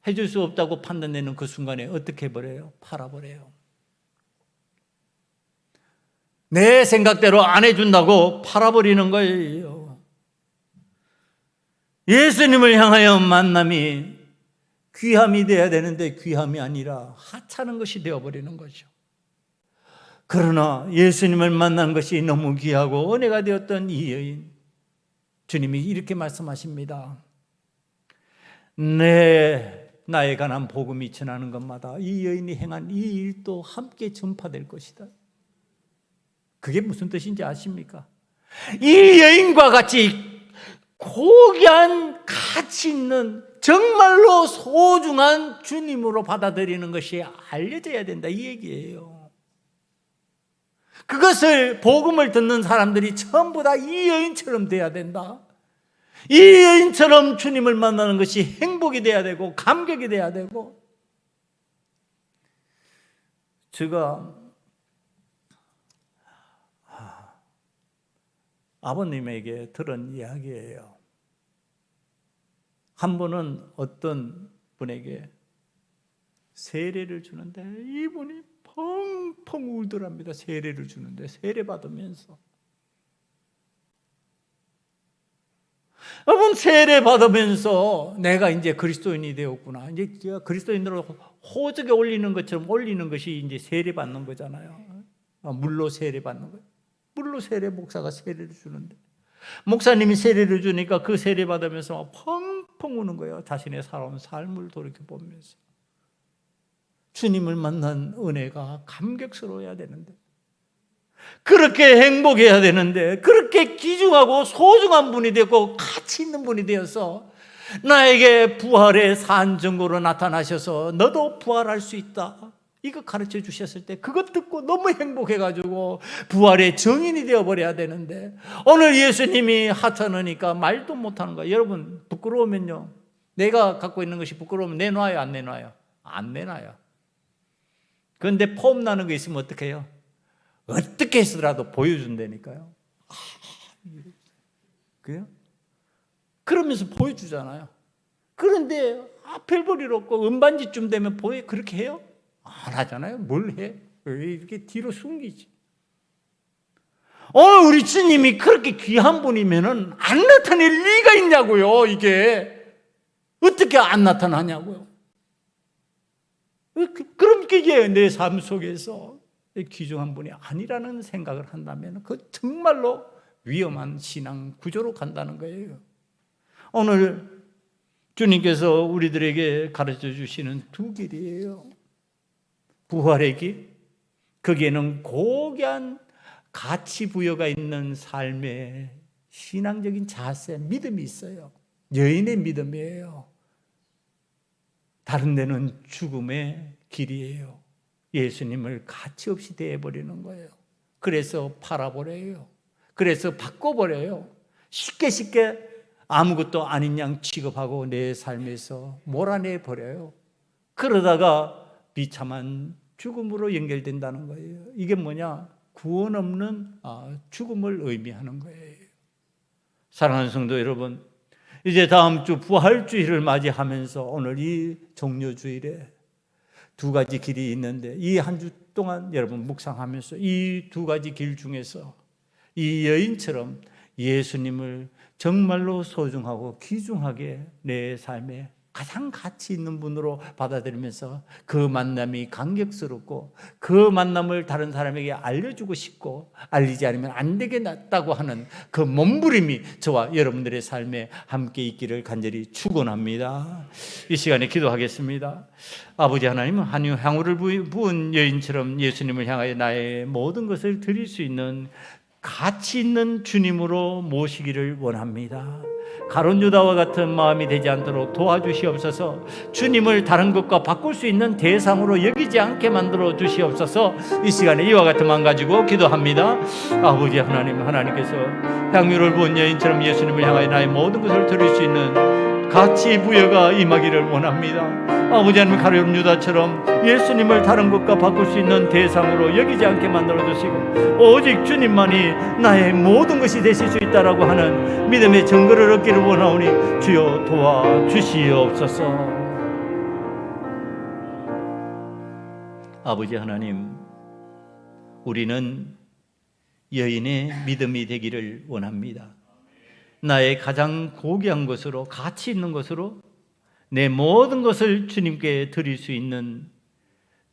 해줄 수 없다고 판단되는 그 순간에 어떻게 해버려요? 팔아버려요. 내 생각대로 안 해준다고 팔아버리는 거예요. 예수님을 향하여 만남이 귀함이 되어야 되는데 귀함이 아니라 하찮은 것이 되어버리는 거죠. 그러나 예수님을 만난 것이 너무 귀하고 은혜가 되었던 이 여인, 주님이 이렇게 말씀하십니다. 나에 관한 복음이 전하는 것마다 이 여인이 행한 이 일도 함께 전파될 것이다. 그게 무슨 뜻인지 아십니까? 이 여인과 같이 고귀한 가치 있는 정말로 소중한 주님으로 받아들이는 것이 알려져야 된다, 이 얘기예요. 그것을, 복음을 듣는 사람들이 전부 다 이 여인처럼 돼야 된다. 이 여인처럼 주님을 만나는 것이 행복이 돼야 되고 감격이 돼야 되고. 제가 아버님에게 들은 이야기예요. 한 번은 어떤 분에게 세례를 주는데 이분이 펑펑 울더랍니다. 세례를 주는데, 세례 받으면서. 여러분, 세례 받으면서 내가 이제 그리스도인이 되었구나, 이제 제가 그리스도인으로 호적에 올리는 것처럼 올리는 것이 이제 세례 받는 거잖아요. 물로 세례 받는 거예요. 물로 세례, 목사가 세례를 주는데 목사님이 세례를 주니까 그 세례 받으면서 펑펑 우는 거예요. 자신의 살아온 삶을 돌이켜보면서. 주님을 만난 은혜가 감격스러워야 되는데, 그렇게 행복해야 되는데, 그렇게 귀중하고 소중한 분이 되고 가치 있는 분이 되어서 나에게 부활의 산증거로 나타나셔서 너도 부활할 수 있다, 이거 가르쳐 주셨을 때 그것 듣고 너무 행복해가지고 부활의 증인이 되어버려야 되는데, 오늘 예수님이 하찮으니까 말도 못하는 거예요. 여러분, 부끄러우면요, 내가 갖고 있는 것이 부끄러우면 내놔요, 안 내놔요? 안 내놔요. 그런데 폼 나는 거 있으면 어떻게 해요? 어떻게 해서라도 보여준다니까요. 그래요? 그러면서 보여주잖아요. 그런데 별볼일 없고 은반지쯤 되면 그렇게 해요? 안 하잖아요. 뭘 해? 왜 이렇게 뒤로 숨기지? 오늘 우리 주님이 그렇게 귀한 분이면은 안 나타낼 리가 있냐고요. 이게 어떻게 안 나타나냐고요. 그럼 이게 내 삶 속에서 귀중한 분이 아니라는 생각을 한다면 그 정말로 위험한 신앙 구조로 간다는 거예요. 오늘 주님께서 우리들에게 가르쳐 주시는 두 길이에요. 부활의 길, 거기에는 고귀한 가치 부여가 있는 삶의 신앙적인 자세, 믿음이 있어요. 여인의 믿음이에요. 다른 데는 죽음의 길이에요. 예수님을 가치 없이 대해버리는 거예요. 그래서 팔아버려요. 그래서 바꿔버려요. 쉽게 아무것도 아닌 양 취급하고 내 삶에서 몰아내버려요. 그러다가 비참한 죽음으로 연결된다는 거예요. 이게 뭐냐? 구원 없는 죽음을 의미하는 거예요. 사랑하는 성도 여러분, 이제 다음 주 부활주일을 맞이하면서 오늘 이 종료주일에 두 가지 길이 있는데, 이 한 주 동안 여러분 묵상하면서 이 두 가지 길 중에서 이 여인처럼 예수님을 정말로 소중하고 귀중하게 내 삶에 가장 가치 있는 분으로 받아들이면서 그 만남이 감격스럽고 그 만남을 다른 사람에게 알려주고 싶고 알리지 않으면 안 되겠다고 하는 그 몸부림이 저와 여러분들의 삶에 함께 있기를 간절히 축원합니다. 이 시간에 기도하겠습니다. 아버지 하나님, 한 향후를 부은 여인처럼 예수님을 향하여 나의 모든 것을 드릴 수 있는 가치 있는 주님으로 모시기를 원합니다. 가룟 유다와 같은 마음이 되지 않도록 도와주시옵소서. 주님을 다른 것과 바꿀 수 있는 대상으로 여기지 않게 만들어 주시옵소서. 이 시간에 이와 같은 마음 가지고 기도합니다. 아버지 하나님, 하나님께서 향유를 부은 여인처럼 예수님을 향하여 나의 모든 것을 드릴 수 있는 가치 부여가 임하기를 원합니다. 아버지 하나님, 가룟 유다처럼 예수님을 다른 것과 바꿀 수 있는 대상으로 여기지 않게 만들어주시고 오직 주님만이 나의 모든 것이 되실 수 있다라고 하는 믿음의 증거를 얻기를 원하오니 주여 도와주시옵소서. 아버지 하나님, 우리는 여인의 믿음이 되기를 원합니다. 나의 가장 고귀한 것으로, 가치 있는 것으로 내 모든 것을 주님께 드릴 수 있는,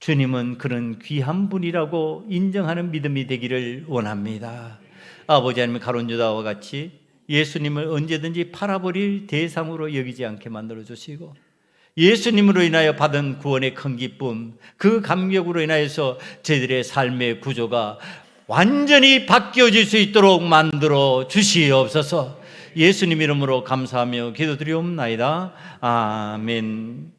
주님은 그런 귀한 분이라고 인정하는 믿음이 되기를 원합니다. 아버지 하나님, 가룟 유다와 같이 예수님을 언제든지 팔아버릴 대상으로 여기지 않게 만들어주시고 예수님으로 인하여 받은 구원의 큰 기쁨, 그 감격으로 인하여서 저희들의 삶의 구조가 완전히 바뀌어질 수 있도록 만들어 주시옵소서. 예수님 이름으로 감사하며 기도드리옵나이다. 아멘.